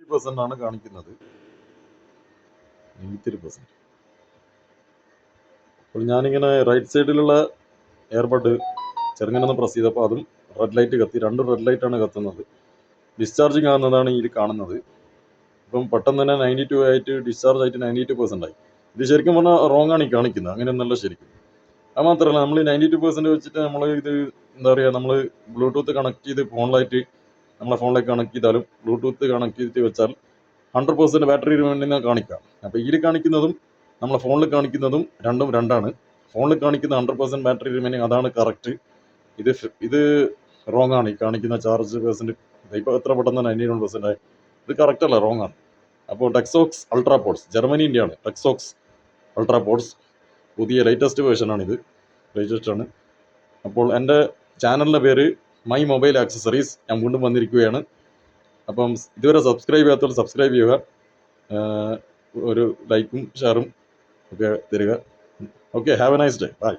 90% ആണ് കാണിക്കുന്നത്. 93%. അപ്പോൾ ഞാനിങ്ങനെ റൈറ്റ് സൈഡിലുള്ള എയർബഡ് ചെറുങ്ങനെ ഒന്ന് പ്രസ് ചെയ്തപ്പോൾ അതും റെഡ് ലൈറ്റ് കത്തി. രണ്ടും റെഡ് ലൈറ്റാണ് കത്തുന്നത്. ഡിസ്ചാർജിങ് ആകുന്നതാണ് ഇതിൽ കാണുന്നത്. ഇപ്പം പെട്ടെന്ന് തന്നെ 92 ആയിട്ട് ഡിസ്ചാർജ് ആയിട്ട് 92% ആയി. ഇത് ശരിക്കും പറഞ്ഞാൽ റോങ് ആണ് ഈ കാണിക്കുന്നത്. അങ്ങനെയൊന്നല്ല ശരിക്കും. അത് മാത്രമല്ല, നമ്മൾ 92% വെച്ചിട്ട് നമ്മൾ ഇത് എന്താ പറയുക, നമ്മൾ ബ്ലൂടൂത്ത് കണക്ട് ചെയ്ത് ഫോണിലായിട്ട് നമ്മളെ ഫോണിലേക്ക് കണക്ട് ചെയ്താലും ബ്ലൂടൂത്ത് കണക്ട് ചെയ്തിട്ട് വെച്ചാൽ 100% ബാറ്ററി റിമൈൻഡിങ് കാണിക്കാം. അപ്പോൾ ഇതിൽ കാണിക്കുന്നതും നമ്മളെ ഫോണിൽ കാണിക്കുന്നതും രണ്ടും രണ്ടാണ്. ഫോണിൽ കാണിക്കുന്ന 100% ബാറ്ററി റിമൈനിങ് അതാണ് കറക്റ്റ്. ഇത് റോങ് ആണ്. ഈ കാണിക്കുന്ന ചാർജ് പെർസെൻറ്റ് ഇപ്പോൾ എത്ര പെട്ടെന്ന് 91% ആയി. ഇത് കറക്റ്റ് അല്ല, റോങ് ആണ്. അപ്പോൾ ടെക്സോക്സ് അൾട്രാ പോഡ്സ്, ജർമ്മനീൻ്റെയാണ് ടെക്സോക്സ് അൾട്രാ പോഡ്സ്. പുതിയ ലേറ്റസ്റ്റ് വേർഷനാണിത്, ലേറ്റസ്റ്റ് ആണ്. അപ്പോൾ എൻ്റെ ചാനലിൻ്റെ പേര് മൈ മൊബൈൽ ആക്സസറീസ്. ഞാൻ വീണ്ടും വന്നിരിക്കുകയാണ്. അപ്പം ഇതുവരെ സബ്സ്ക്രൈബ് ചെയ്യാത്തവർ സബ്സ്ക്രൈബ് ചെയ്യുക, ഒരു ലൈക്കും ഷെയറും ഒക്കെ തരിക. Okay, have a nice day. By.